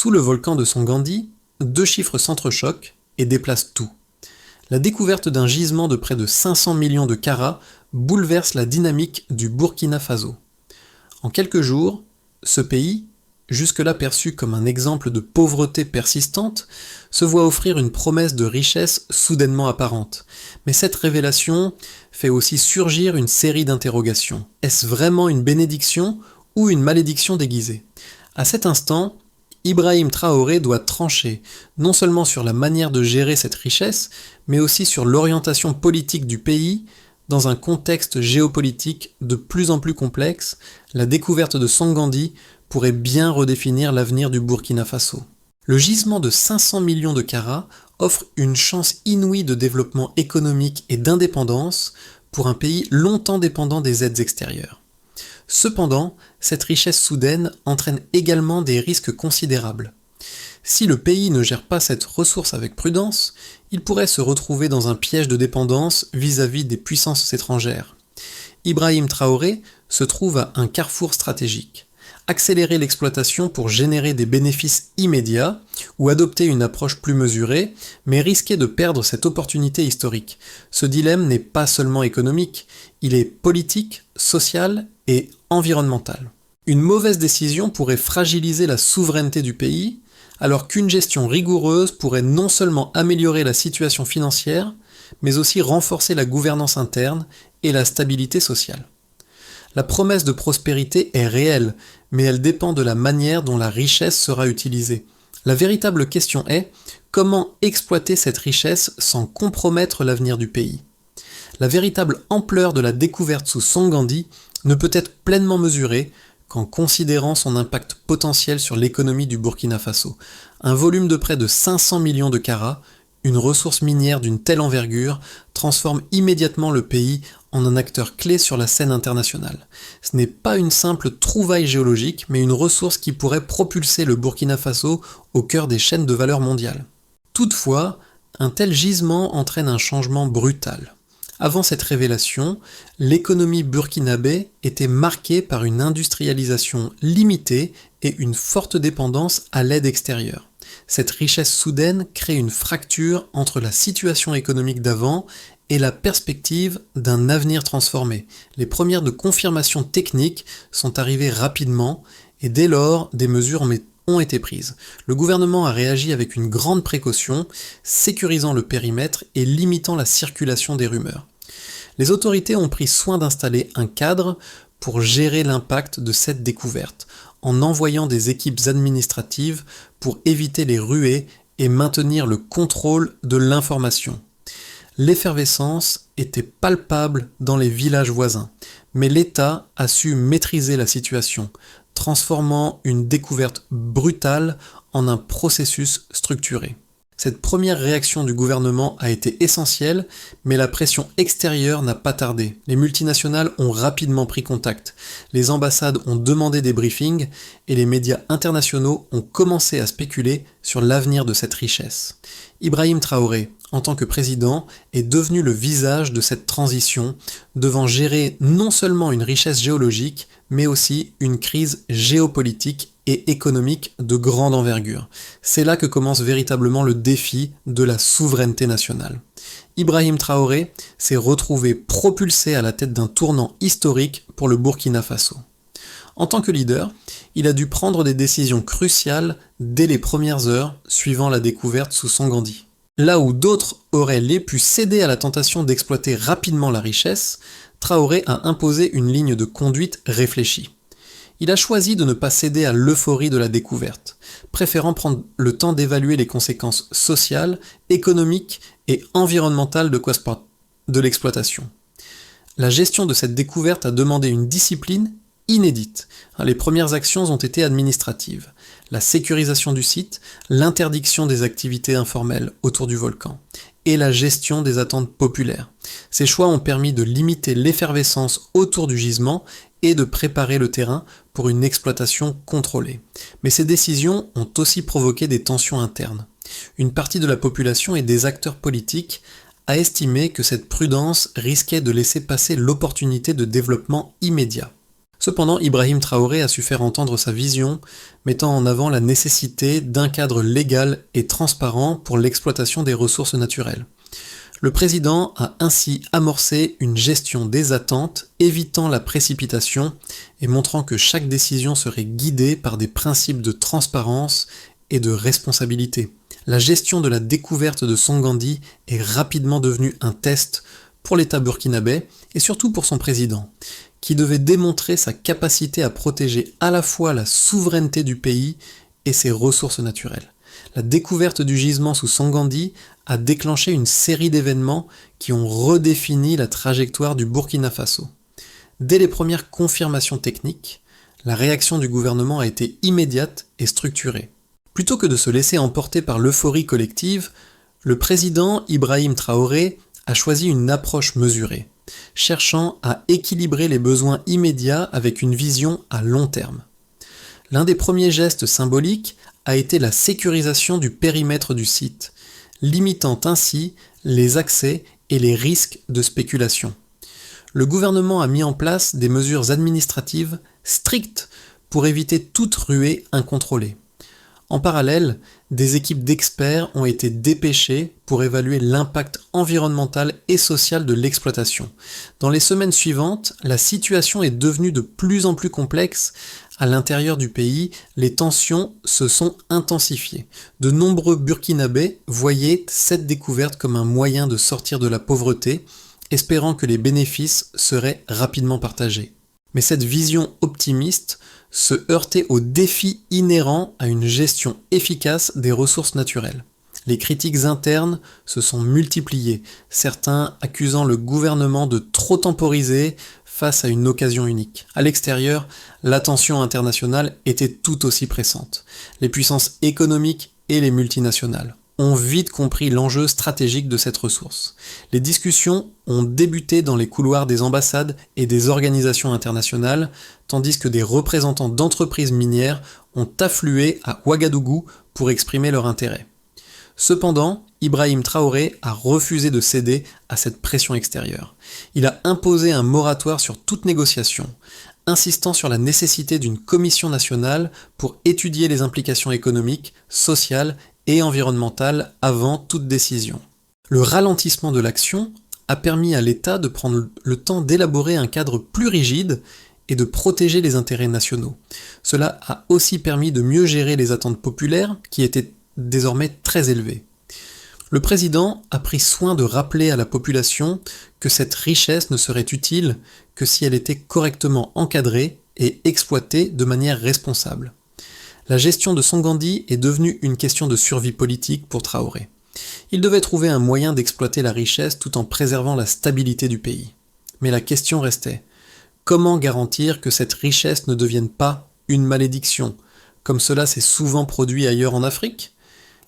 Sous le volcan de Songandi, deux chiffres s'entrechoquent et déplacent tout. La découverte d'un gisement de près de 500 millions de carats bouleverse la dynamique du Burkina Faso. En quelques jours, ce pays, jusque-là perçu comme un exemple de pauvreté persistante, se voit offrir une promesse de richesse soudainement apparente. Mais cette révélation fait aussi surgir une série d'interrogations. Est-ce vraiment une bénédiction ou une malédiction déguisée ? À cet instant, Ibrahim Traoré doit trancher, non seulement sur la manière de gérer cette richesse, mais aussi sur l'orientation politique du pays. Dans un contexte géopolitique de plus en plus complexe, la découverte de Songandi pourrait bien redéfinir l'avenir du Burkina Faso. Le gisement de 500 millions de carats offre une chance inouïe de développement économique et d'indépendance pour un pays longtemps dépendant des aides extérieures. Cependant, cette richesse soudaine entraîne également des risques considérables. Si le pays ne gère pas cette ressource avec prudence, il pourrait se retrouver dans un piège de dépendance vis-à-vis des puissances étrangères. Ibrahim Traoré se trouve à un carrefour stratégique. Accélérer l'exploitation pour générer des bénéfices immédiats ou adopter une approche plus mesurée, mais risquer de perdre cette opportunité historique. Ce dilemme n'est pas seulement économique, il est politique, social et environnemental. Une mauvaise décision pourrait fragiliser la souveraineté du pays, alors qu'une gestion rigoureuse pourrait non seulement améliorer la situation financière, mais aussi renforcer la gouvernance interne et la stabilité sociale. La promesse de prospérité est réelle, mais elle dépend de la manière dont la richesse sera utilisée. La véritable question est, comment exploiter cette richesse sans compromettre l'avenir du pays ? La véritable ampleur de la découverte sous Songandi ne peut être pleinement mesurée qu'en considérant son impact potentiel sur l'économie du Burkina Faso. Un volume de près de 500 millions de carats, une ressource minière d'une telle envergure, transforme immédiatement le pays en un acteur clé sur la scène internationale. Ce n'est pas une simple trouvaille géologique, mais une ressource qui pourrait propulser le Burkina Faso au cœur des chaînes de valeur mondiales. Toutefois, un tel gisement entraîne un changement brutal. Avant cette révélation, l'économie burkinabé était marquée par une industrialisation limitée et une forte dépendance à l'aide extérieure. Cette richesse soudaine crée une fracture entre la situation économique d'avant et la perspective d'un avenir transformé. Les premières de confirmation technique sont arrivées rapidement et dès lors, des mesures ont été prises. Le gouvernement a réagi avec une grande précaution, sécurisant le périmètre et limitant la circulation des rumeurs. Les autorités ont pris soin d'installer un cadre pour gérer l'impact de cette découverte, en envoyant des équipes administratives pour éviter les ruées et maintenir le contrôle de l'information. L'effervescence était palpable dans les villages voisins, mais l'État a su maîtriser la situation, transformant une découverte brutale en un processus structuré. Cette première réaction du gouvernement a été essentielle, mais la pression extérieure n'a pas tardé. Les multinationales ont rapidement pris contact, les ambassades ont demandé des briefings et les médias internationaux ont commencé à spéculer sur l'avenir de cette richesse. Ibrahim Traoré, en tant que président, est devenu le visage de cette transition, devant gérer non seulement une richesse géologique, mais aussi une crise géopolitique et économique de grande envergure. C'est là que commence véritablement le défi de la souveraineté nationale. Ibrahim Traoré s'est retrouvé propulsé à la tête d'un tournant historique pour le Burkina Faso. En tant que leader, il a dû prendre des décisions cruciales dès les premières heures suivant la découverte sous Songandi. Là où d'autres auraient pu céder à la tentation d'exploiter rapidement la richesse, Traoré a imposé une ligne de conduite réfléchie. Il a choisi de ne pas céder à l'euphorie de la découverte, préférant prendre le temps d'évaluer les conséquences sociales, économiques et environnementales de l'exploitation. La gestion de cette découverte a demandé une discipline inédite. Les premières actions ont été administratives. La sécurisation du site, l'interdiction des activités informelles autour du volcan et la gestion des attentes populaires. Ces choix ont permis de limiter l'effervescence autour du gisement et de préparer le terrain pour une exploitation contrôlée. Mais ces décisions ont aussi provoqué des tensions internes. Une partie de la population et des acteurs politiques a estimé que cette prudence risquait de laisser passer l'opportunité de développement immédiat. Cependant, Ibrahim Traoré a su faire entendre sa vision, mettant en avant la nécessité d'un cadre légal et transparent pour l'exploitation des ressources naturelles. Le président a ainsi amorcé une gestion des attentes, évitant la précipitation et montrant que chaque décision serait guidée par des principes de transparence et de responsabilité. La gestion de la découverte de Songandi est rapidement devenue un test pour l'État burkinabé et surtout pour son président, qui devait démontrer sa capacité à protéger à la fois la souveraineté du pays et ses ressources naturelles. La découverte du gisement sous Songandi a déclenché une série d'événements qui ont redéfini la trajectoire du Burkina Faso. Dès les premières confirmations techniques, la réaction du gouvernement a été immédiate et structurée. Plutôt que de se laisser emporter par l'euphorie collective, le président Ibrahim Traoré a choisi une approche mesurée, cherchant à équilibrer les besoins immédiats avec une vision à long terme. L'un des premiers gestes symboliques a été la sécurisation du périmètre du site, limitant ainsi les accès et les risques de spéculation. Le gouvernement a mis en place des mesures administratives strictes pour éviter toute ruée incontrôlée. En parallèle, des équipes d'experts ont été dépêchées pour évaluer l'impact environnemental et social de l'exploitation. Dans les semaines suivantes, la situation est devenue de plus en plus complexe. À l'intérieur du pays, les tensions se sont intensifiées. De nombreux Burkinabés voyaient cette découverte comme un moyen de sortir de la pauvreté, espérant que les bénéfices seraient rapidement partagés. Mais cette vision optimiste se heurtait aux défis inhérents à une gestion efficace des ressources naturelles. Les critiques internes se sont multipliées, certains accusant le gouvernement de trop temporiser face à une occasion unique. À l'extérieur, l'attention internationale était tout aussi pressante. Les puissances économiques et les multinationales ont vite compris l'enjeu stratégique de cette ressource. Les discussions ont débuté dans les couloirs des ambassades et des organisations internationales, tandis que des représentants d'entreprises minières ont afflué à Ouagadougou pour exprimer leur intérêt. Cependant, Ibrahim Traoré a refusé de céder à cette pression extérieure. Il a imposé un moratoire sur toute négociation, insistant sur la nécessité d'une commission nationale pour étudier les implications économiques, sociales et environnementales avant toute décision. Le ralentissement de l'action a permis à l'État de prendre le temps d'élaborer un cadre plus rigide et de protéger les intérêts nationaux. Cela a aussi permis de mieux gérer les attentes populaires qui étaient désormais très élevées. Le président a pris soin de rappeler à la population que cette richesse ne serait utile que si elle était correctement encadrée et exploitée de manière responsable. La gestion de Songandi est devenue une question de survie politique pour Traoré. Il devait trouver un moyen d'exploiter la richesse tout en préservant la stabilité du pays. Mais la question restait, comment garantir que cette richesse ne devienne pas une malédiction, comme cela s'est souvent produit ailleurs en Afrique ?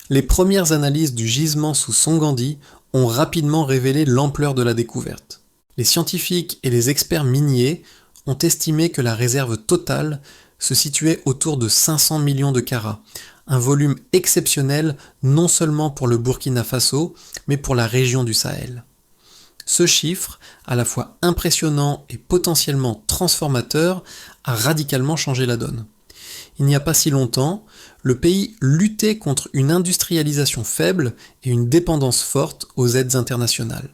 Les premières analyses du gisement sous Songandi ont rapidement révélé l'ampleur de la découverte. Les scientifiques et les experts miniers ont estimé que la réserve totale se situait autour de 500 millions de carats, un volume exceptionnel non seulement pour le Burkina Faso, mais pour la région du Sahel. Ce chiffre, à la fois impressionnant et potentiellement transformateur, a radicalement changé la donne. Il n'y a pas si longtemps, le pays luttait contre une industrialisation faible et une dépendance forte aux aides internationales.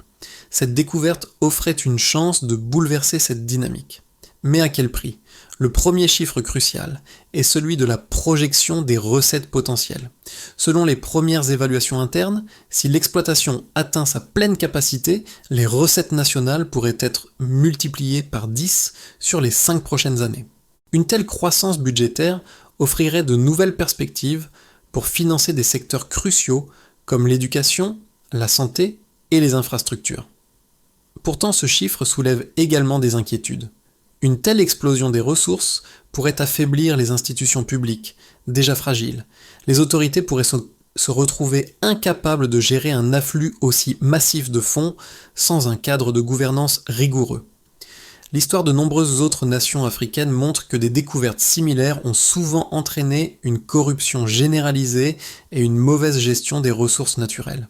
Cette découverte offrait une chance de bouleverser cette dynamique. Mais à quel prix ? Le premier chiffre crucial est celui de la projection des recettes potentielles. Selon les premières évaluations internes, si l'exploitation atteint sa pleine capacité, les recettes nationales pourraient être multipliées par 10 sur les 5 prochaines années. Une telle croissance budgétaire offrirait de nouvelles perspectives pour financer des secteurs cruciaux comme l'éducation, la santé et les infrastructures. Pourtant, ce chiffre soulève également des inquiétudes. Une telle explosion des ressources pourrait affaiblir les institutions publiques, déjà fragiles. Les autorités pourraient se retrouver incapables de gérer un afflux aussi massif de fonds sans un cadre de gouvernance rigoureux. L'histoire de nombreuses autres nations africaines montre que des découvertes similaires ont souvent entraîné une corruption généralisée et une mauvaise gestion des ressources naturelles.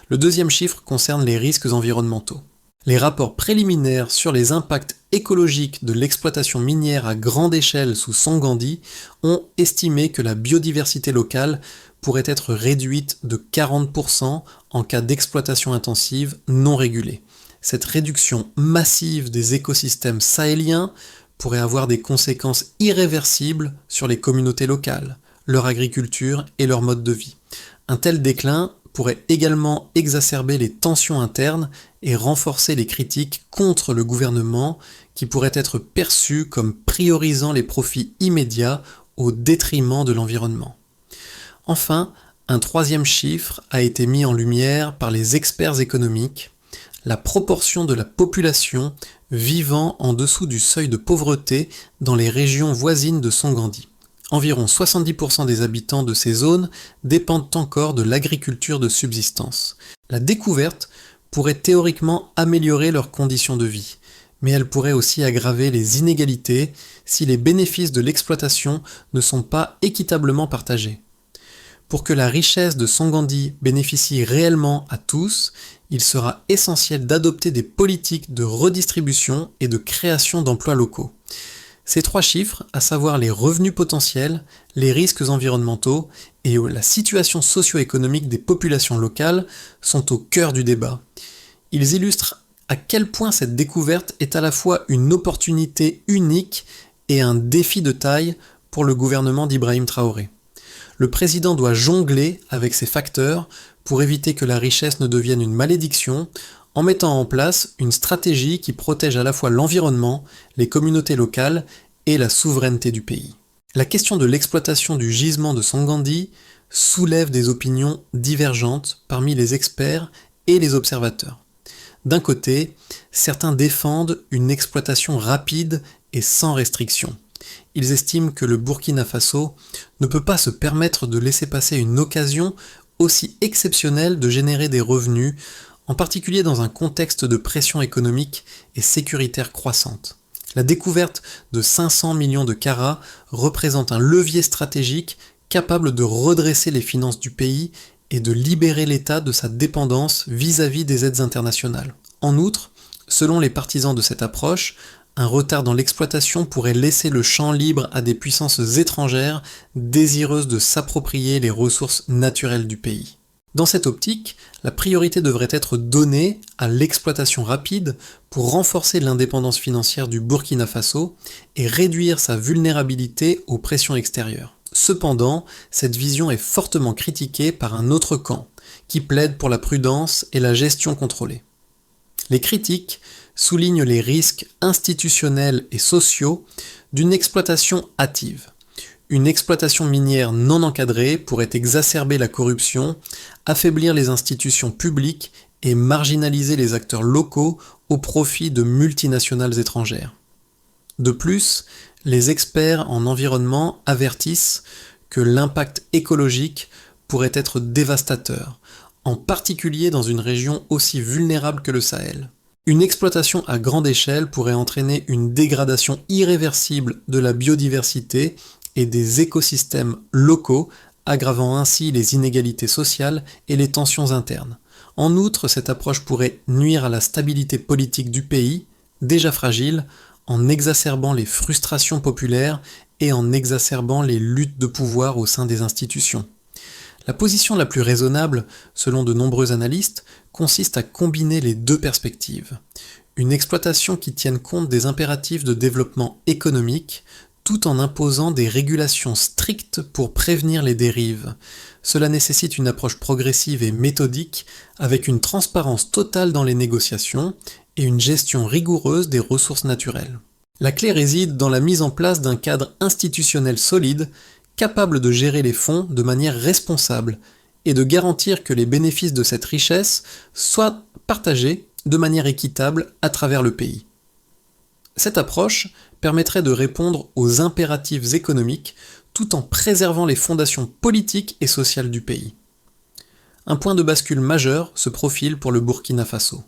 Le deuxième chiffre concerne les risques environnementaux. Les rapports préliminaires sur les impacts écologiques de l'exploitation minière à grande échelle sous Sangandi ont estimé que la biodiversité locale pourrait être réduite de 40% en cas d'exploitation intensive non régulée. Cette réduction massive des écosystèmes sahéliens pourrait avoir des conséquences irréversibles sur les communautés locales, leur agriculture et leur mode de vie. Un tel déclin pourrait également exacerber les tensions internes et renforcer les critiques contre le gouvernement qui pourraient être perçues comme priorisant les profits immédiats au détriment de l'environnement. Enfin, un troisième chiffre a été mis en lumière par les experts économiques, la proportion de la population vivant en dessous du seuil de pauvreté dans les régions voisines de Sangandi. Environ 70% des habitants de ces zones dépendent encore de l'agriculture de subsistance. La découverte pourrait théoriquement améliorer leurs conditions de vie, mais elle pourrait aussi aggraver les inégalités si les bénéfices de l'exploitation ne sont pas équitablement partagés. Pour que la richesse de Sangandi bénéficie réellement à tous, il sera essentiel d'adopter des politiques de redistribution et de création d'emplois locaux. Ces trois chiffres, à savoir les revenus potentiels, les risques environnementaux et la situation socio-économique des populations locales, sont au cœur du débat. Ils illustrent à quel point cette découverte est à la fois une opportunité unique et un défi de taille pour le gouvernement d'Ibrahim Traoré. Le président doit jongler avec ces facteurs pour éviter que la richesse ne devienne une malédiction, en mettant en place une stratégie qui protège à la fois l'environnement, les communautés locales et la souveraineté du pays. La question de l'exploitation du gisement de Sangandi soulève des opinions divergentes parmi les experts et les observateurs. D'un côté, certains défendent une exploitation rapide et sans restriction. Ils estiment que le Burkina Faso ne peut pas se permettre de laisser passer une occasion aussi exceptionnelle de générer des revenus, en particulier dans un contexte de pression économique et sécuritaire croissante. La découverte de 500 millions de carats représente un levier stratégique capable de redresser les finances du pays et de libérer l'État de sa dépendance vis-à-vis des aides internationales. En outre, selon les partisans de cette approche, un retard dans l'exploitation pourrait laisser le champ libre à des puissances étrangères désireuses de s'approprier les ressources naturelles du pays. Dans cette optique, la priorité devrait être donnée à l'exploitation rapide pour renforcer l'indépendance financière du Burkina Faso et réduire sa vulnérabilité aux pressions extérieures. Cependant, cette vision est fortement critiquée par un autre camp, qui plaide pour la prudence et la gestion contrôlée. Les critiques soulignent les risques institutionnels et sociaux d'une exploitation hâtive. Une exploitation minière non encadrée pourrait exacerber la corruption, affaiblir les institutions publiques et marginaliser les acteurs locaux au profit de multinationales étrangères. De plus, les experts en environnement avertissent que l'impact écologique pourrait être dévastateur, en particulier dans une région aussi vulnérable que le Sahel. Une exploitation à grande échelle pourrait entraîner une dégradation irréversible de la biodiversité et des écosystèmes locaux, aggravant ainsi les inégalités sociales et les tensions internes. En outre, cette approche pourrait nuire à la stabilité politique du pays, déjà fragile, en exacerbant les frustrations populaires et en exacerbant les luttes de pouvoir au sein des institutions. La position la plus raisonnable, selon de nombreux analystes, consiste à combiner les deux perspectives. Une exploitation qui tienne compte des impératifs de développement économique, tout en imposant des régulations strictes pour prévenir les dérives. Cela nécessite une approche progressive et méthodique, avec une transparence totale dans les négociations et une gestion rigoureuse des ressources naturelles. La clé réside dans la mise en place d'un cadre institutionnel solide, capable de gérer les fonds de manière responsable et de garantir que les bénéfices de cette richesse soient partagés de manière équitable à travers le pays. Cette approche permettrait de répondre aux impératifs économiques tout en préservant les fondations politiques et sociales du pays. Un point de bascule majeur se profile pour le Burkina Faso.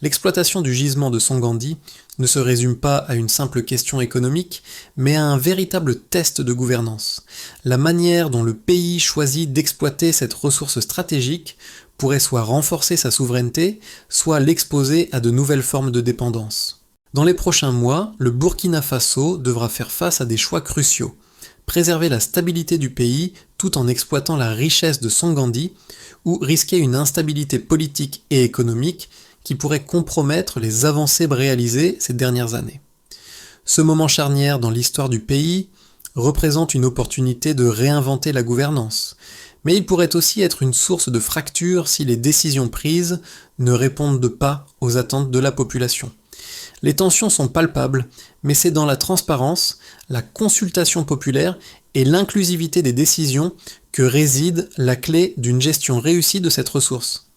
L'exploitation du gisement de Sangandi ne se résume pas à une simple question économique, mais à un véritable test de gouvernance. La manière dont le pays choisit d'exploiter cette ressource stratégique pourrait soit renforcer sa souveraineté, soit l'exposer à de nouvelles formes de dépendance. Dans les prochains mois, le Burkina Faso devra faire face à des choix cruciaux. Préserver la stabilité du pays tout en exploitant la richesse de Sangandi, ou risquer une instabilité politique et économique qui pourrait compromettre les avancées réalisées ces dernières années. Ce moment charnière dans l'histoire du pays représente une opportunité de réinventer la gouvernance, mais il pourrait aussi être une source de fracture si les décisions prises ne répondent pas aux attentes de la population. Les tensions sont palpables, mais c'est dans la transparence, la consultation populaire et l'inclusivité des décisions que réside la clé d'une gestion réussie de cette ressource.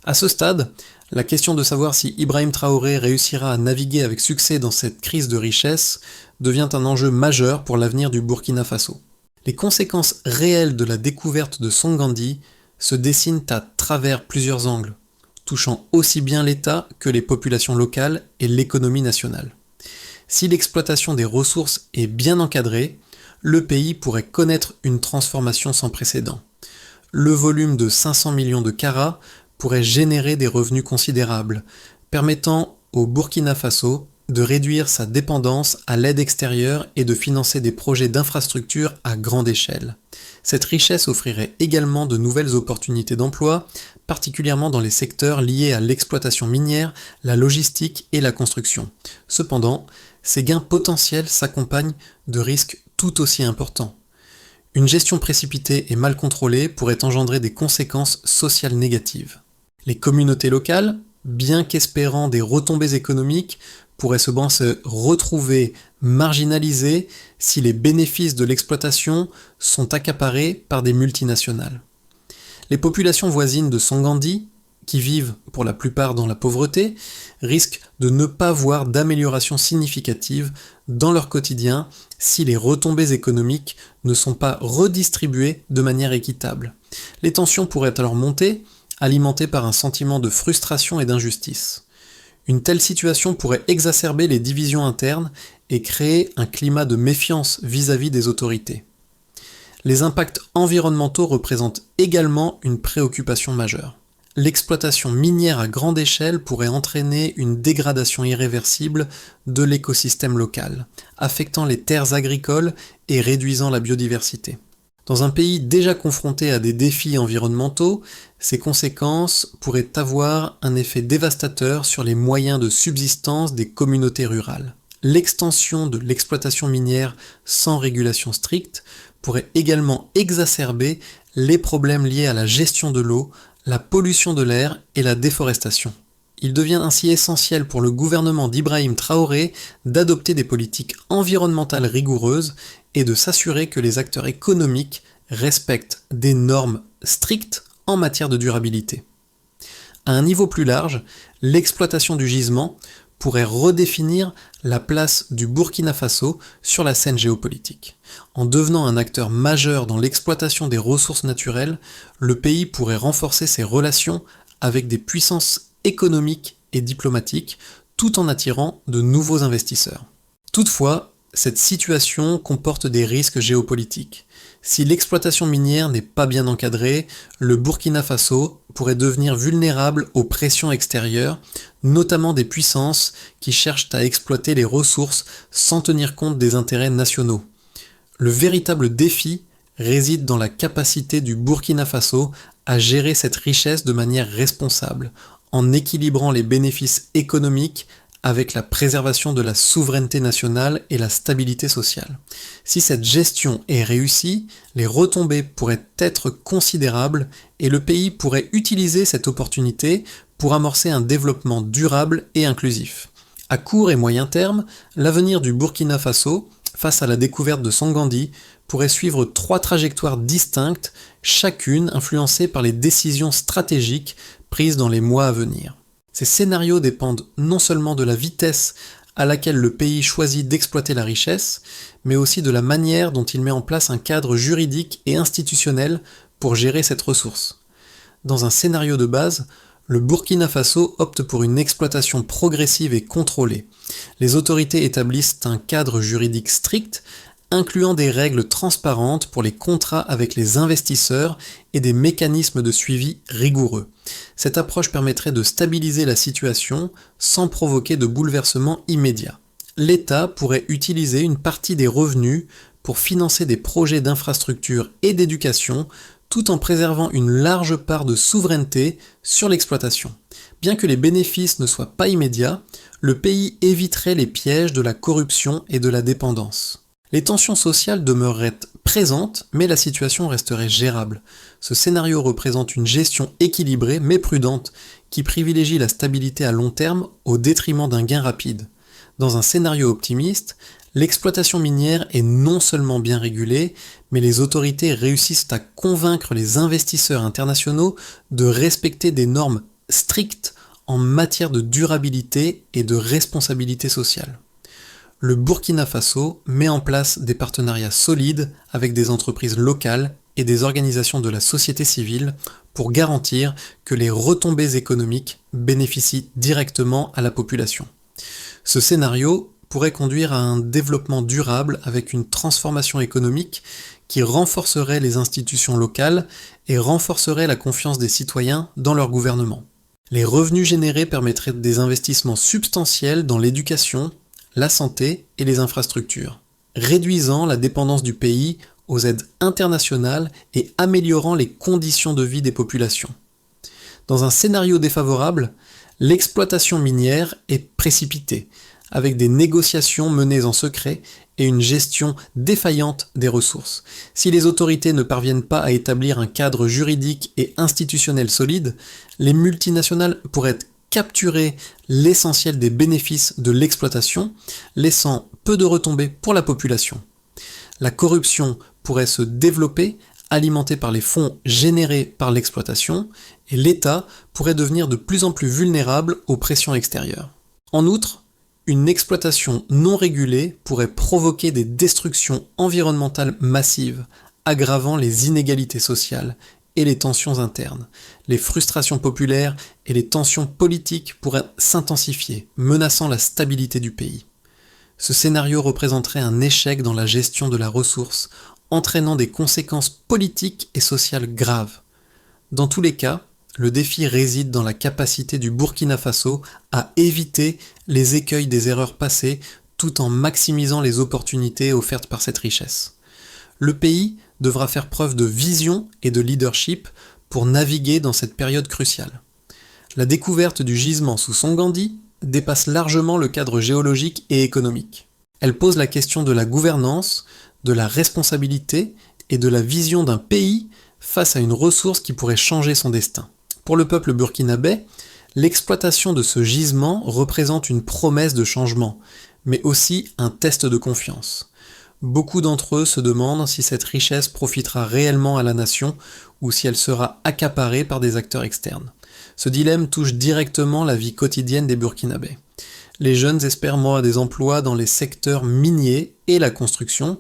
À ce stade, la question de savoir si Ibrahim Traoré réussira à naviguer avec succès dans cette crise de richesse devient un enjeu majeur pour l'avenir du Burkina Faso. Les conséquences réelles de la découverte de Sangandi se dessinent à travers plusieurs angles, touchant aussi bien l'État que les populations locales et l'économie nationale. Si l'exploitation des ressources est bien encadrée, le pays pourrait connaître une transformation sans précédent. Le volume de 500 millions de carats pourrait générer des revenus considérables, permettant au Burkina Faso de réduire sa dépendance à l'aide extérieure et de financer des projets d'infrastructures à grande échelle. Cette richesse offrirait également de nouvelles opportunités d'emploi, particulièrement dans les secteurs liés à l'exploitation minière, la logistique et la construction. Cependant, ces gains potentiels s'accompagnent de risques tout aussi importants. Une gestion précipitée et mal contrôlée pourrait engendrer des conséquences sociales négatives. Les communautés locales, bien qu'espérant des retombées économiques, pourraient cependant se retrouver marginalisées si les bénéfices de l'exploitation sont accaparés par des multinationales. Les populations voisines de Sangandi, qui vivent pour la plupart dans la pauvreté, risquent de ne pas voir d'amélioration significative dans leur quotidien si les retombées économiques ne sont pas redistribuées de manière équitable. Les tensions pourraient alors monter, alimentées par un sentiment de frustration et d'injustice. Une telle situation pourrait exacerber les divisions internes et créer un climat de méfiance vis-à-vis des autorités. Les impacts environnementaux représentent également une préoccupation majeure. L'exploitation minière à grande échelle pourrait entraîner une dégradation irréversible de l'écosystème local, affectant les terres agricoles et réduisant la biodiversité. Dans un pays déjà confronté à des défis environnementaux, ces conséquences pourraient avoir un effet dévastateur sur les moyens de subsistance des communautés rurales. L'extension de l'exploitation minière sans régulation stricte pourrait également exacerber les problèmes liés à la gestion de l'eau, la pollution de l'air et la déforestation. Il devient ainsi essentiel pour le gouvernement d'Ibrahim Traoré d'adopter des politiques environnementales rigoureuses et de s'assurer que les acteurs économiques respectent des normes strictes en matière de durabilité. À un niveau plus large, l'exploitation du gisement pourrait redéfinir la place du Burkina Faso sur la scène géopolitique. En devenant un acteur majeur dans l'exploitation des ressources naturelles, le pays pourrait renforcer ses relations avec des puissances économiques et diplomatiques, tout en attirant de nouveaux investisseurs. Toutefois, cette situation comporte des risques géopolitiques. Si l'exploitation minière n'est pas bien encadrée, le Burkina Faso pourrait devenir vulnérable aux pressions extérieures, notamment des puissances qui cherchent à exploiter les ressources sans tenir compte des intérêts nationaux. Le véritable défi réside dans la capacité du Burkina Faso à gérer cette richesse de manière responsable, en équilibrant les bénéfices économiques avec la préservation de la souveraineté nationale et la stabilité sociale. Si cette gestion est réussie, les retombées pourraient être considérables et le pays pourrait utiliser cette opportunité pour amorcer un développement durable et inclusif. À court et moyen terme, l'avenir du Burkina Faso, face à la découverte de Sangandi, pourrait suivre 3 trajectoires distinctes, chacune influencée par les décisions stratégiques prises dans les mois à venir. Ces scénarios dépendent non seulement de la vitesse à laquelle le pays choisit d'exploiter la richesse, mais aussi de la manière dont il met en place un cadre juridique et institutionnel pour gérer cette ressource. Dans un scénario de base, le Burkina Faso opte pour une exploitation progressive et contrôlée. Les autorités établissent un cadre juridique strict, incluant des règles transparentes pour les contrats avec les investisseurs et des mécanismes de suivi rigoureux. Cette approche permettrait de stabiliser la situation sans provoquer de bouleversements immédiats. L'État pourrait utiliser une partie des revenus pour financer des projets d'infrastructure et d'éducation, tout en préservant une large part de souveraineté sur l'exploitation. Bien que les bénéfices ne soient pas immédiats, le pays éviterait les pièges de la corruption et de la dépendance. Les tensions sociales demeureraient présentes, mais la situation resterait gérable. Ce scénario représente une gestion équilibrée mais prudente, qui privilégie la stabilité à long terme au détriment d'un gain rapide. Dans un scénario optimiste, l'exploitation minière est non seulement bien régulée, mais les autorités réussissent à convaincre les investisseurs internationaux de respecter des normes strictes en matière de durabilité et de responsabilité sociale. Le Burkina Faso met en place des partenariats solides avec des entreprises locales et des organisations de la société civile pour garantir que les retombées économiques bénéficient directement à la population. Ce scénario pourrait conduire à un développement durable avec une transformation économique qui renforcerait les institutions locales et renforcerait la confiance des citoyens dans leur gouvernement. Les revenus générés permettraient des investissements substantiels dans l'éducation, la santé et les infrastructures, réduisant la dépendance du pays aux aides internationales et améliorant les conditions de vie des populations. Dans un scénario défavorable, l'exploitation minière est précipitée, avec des négociations menées en secret et une gestion défaillante des ressources. Si les autorités ne parviennent pas à établir un cadre juridique et institutionnel solide, les multinationales pourraient capturer l'essentiel des bénéfices de l'exploitation, laissant peu de retombées pour la population. La corruption pourrait se développer, alimentée par les fonds générés par l'exploitation, et l'État pourrait devenir de plus en plus vulnérable aux pressions extérieures. En outre, une exploitation non régulée pourrait provoquer des destructions environnementales massives, aggravant les inégalités sociales et les tensions internes. Les frustrations populaires et les tensions politiques pourraient s'intensifier, menaçant la stabilité du pays. Ce scénario représenterait un échec dans la gestion de la ressource, entraînant des conséquences politiques et sociales graves. Dans tous les cas, le défi réside dans la capacité du Burkina Faso à éviter les écueils des erreurs passées tout en maximisant les opportunités offertes par cette richesse. Le pays devra faire preuve de vision et de leadership pour naviguer dans cette période cruciale. La découverte du gisement sous Songandi dépasse largement le cadre géologique et économique. Elle pose la question de la gouvernance, de la responsabilité et de la vision d'un pays face à une ressource qui pourrait changer son destin. Pour le peuple burkinabé, l'exploitation de ce gisement représente une promesse de changement, mais aussi un test de confiance. Beaucoup d'entre eux se demandent si cette richesse profitera réellement à la nation ou si elle sera accaparée par des acteurs externes. Ce dilemme touche directement la vie quotidienne des Burkinabés. Les jeunes espèrent des emplois dans les secteurs miniers et la construction,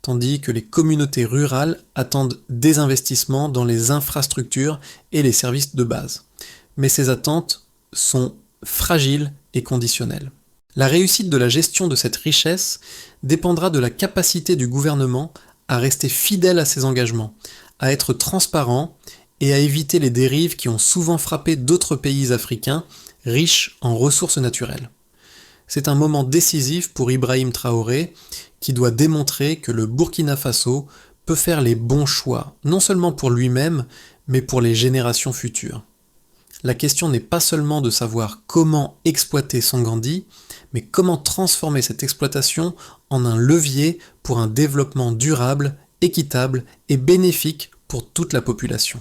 tandis que les communautés rurales attendent des investissements dans les infrastructures et les services de base. Mais ces attentes sont fragiles et conditionnelles. La réussite de la gestion de cette richesse dépendra de la capacité du gouvernement à rester fidèle à ses engagements, à être transparent et à éviter les dérives qui ont souvent frappé d'autres pays africains riches en ressources naturelles. C'est un moment décisif pour Ibrahim Traoré qui doit démontrer que le Burkina Faso peut faire les bons choix, non seulement pour lui-même, mais pour les générations futures. La question n'est pas seulement de savoir comment exploiter Songandi, mais comment transformer cette exploitation en un levier pour un développement durable, équitable et bénéfique pour toute la population.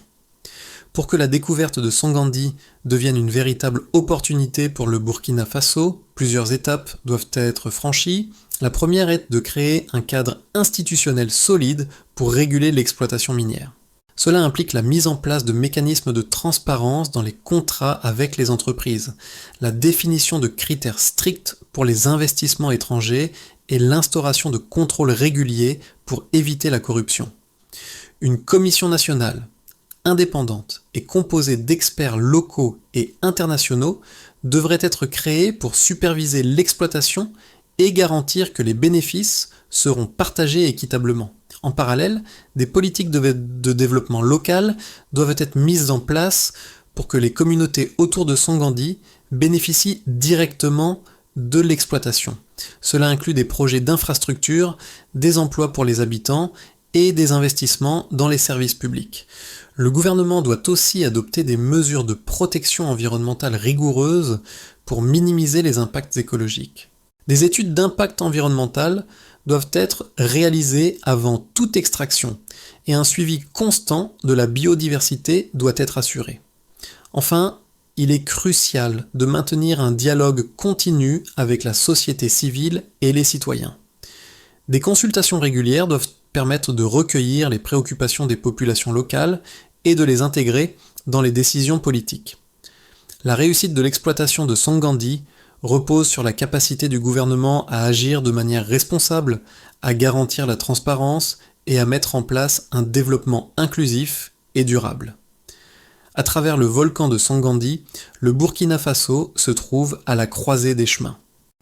Pour que la découverte de Songandi devienne une véritable opportunité pour le Burkina Faso, plusieurs étapes doivent être franchies. La première est de créer un cadre institutionnel solide pour réguler l'exploitation minière. Cela implique la mise en place de mécanismes de transparence dans les contrats avec les entreprises, la définition de critères stricts pour les investissements étrangers et l'instauration de contrôles réguliers pour éviter la corruption. Une commission nationale, indépendante et composée d'experts locaux et internationaux devrait être créée pour superviser l'exploitation et garantir que les bénéfices seront partagées équitablement. En parallèle, des politiques de développement local doivent être mises en place pour que les communautés autour de Sangandi bénéficient directement de l'exploitation. Cela inclut des projets d'infrastructure, des emplois pour les habitants et des investissements dans les services publics. Le gouvernement doit aussi adopter des mesures de protection environnementale rigoureuses pour minimiser les impacts écologiques. Des études d'impact environnemental doivent être réalisées avant toute extraction et un suivi constant de la biodiversité doit être assuré. Enfin, il est crucial de maintenir un dialogue continu avec la société civile et les citoyens. Des consultations régulières doivent permettre de recueillir les préoccupations des populations locales et de les intégrer dans les décisions politiques. La réussite de l'exploitation de Sangandi repose sur la capacité du gouvernement à agir de manière responsable, à garantir la transparence et à mettre en place un développement inclusif et durable. À travers le volcan de Sangandi, le Burkina Faso se trouve à la croisée des chemins.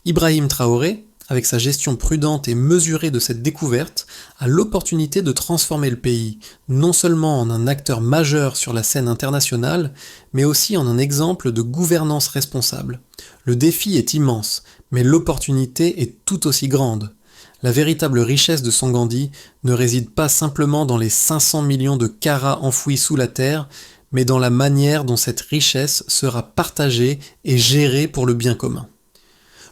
Ibrahim Traoré, avec sa gestion prudente et mesurée de cette découverte, a l'opportunité de transformer le pays, non seulement en un acteur majeur sur la scène internationale, mais aussi en un exemple de gouvernance responsable. Le défi est immense, mais l'opportunité est tout aussi grande. La véritable richesse de Sangandi ne réside pas simplement dans les 500 millions de carats enfouis sous la terre, mais dans la manière dont cette richesse sera partagée et gérée pour le bien commun.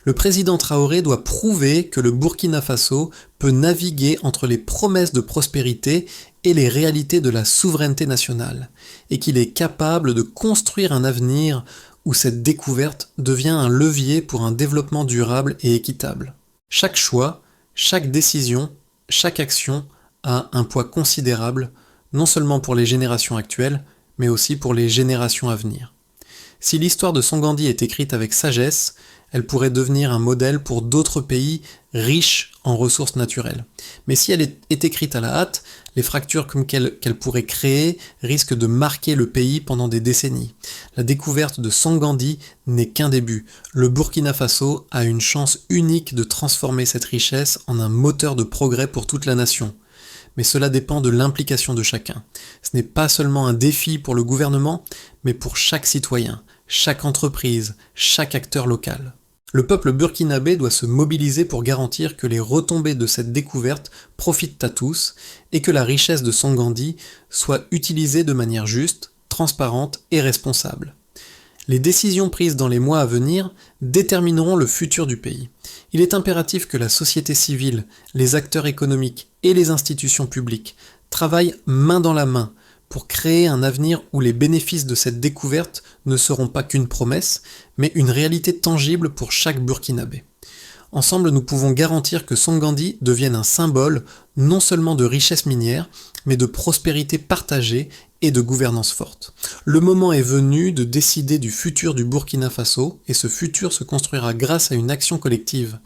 Le président Traoré doit prouver que le Burkina Faso peut naviguer entre les promesses de prospérité et les réalités de la souveraineté nationale, et qu'il est capable de construire un avenir où cette découverte devient un levier pour un développement durable et équitable. Chaque choix, chaque décision, chaque action a un poids considérable, non seulement pour les générations actuelles, mais aussi pour les générations à venir. Si l'histoire de Sangandi est écrite avec sagesse, elle pourrait devenir un modèle pour d'autres pays riches en ressources naturelles. Mais si elle est écrite à la hâte, les fractures qu'elle pourrait créer risquent de marquer le pays pendant des décennies. La découverte de Sangandi n'est qu'un début. Le Burkina Faso a une chance unique de transformer cette richesse en un moteur de progrès pour toute la nation. Mais cela dépend de l'implication de chacun. Ce n'est pas seulement un défi pour le gouvernement, mais pour chaque citoyen, chaque entreprise, chaque acteur local. Le peuple burkinabé doit se mobiliser pour garantir que les retombées de cette découverte profitent à tous et que la richesse de Sangandi soit utilisée de manière juste, transparente et responsable. Les décisions prises dans les mois à venir détermineront le futur du pays. Il est impératif que la société civile, les acteurs économiques et les institutions publiques travaillent main dans la main pour créer un avenir où les bénéfices de cette découverte ne seront pas qu'une promesse, mais une réalité tangible pour chaque Burkinabé. Ensemble, nous pouvons garantir que Sangandi devienne un symbole non seulement de richesse minière, mais de prospérité partagée et de gouvernance forte. Le moment est venu de décider du futur du Burkina Faso, et ce futur se construira grâce à une action collective.